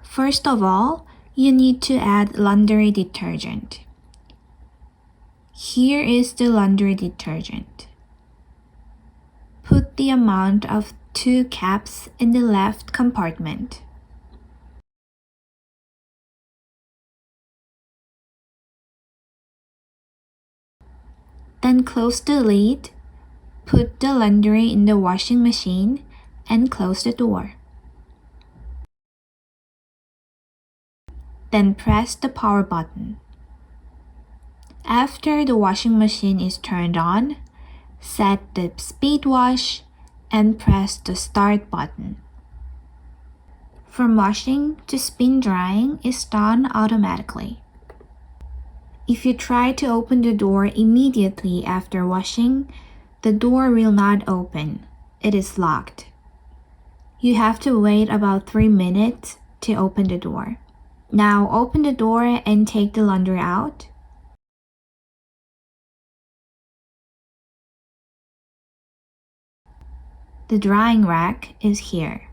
First of all, you need to add laundry detergent. Here is the laundry detergent. Put the amount of 2 cups in the left compartment. Then close the lid, put the laundry in the washing machine, and close the door. Then press the power button. After the washing machine is turned on, set the speed wash and press the start button. From washing to spin drying is done automatically. If you try to open the door immediately after washing, the door will not open. It is locked. You have to wait about 3 minutes to open the door. Now open the door and take the laundry out. The drying rack is here.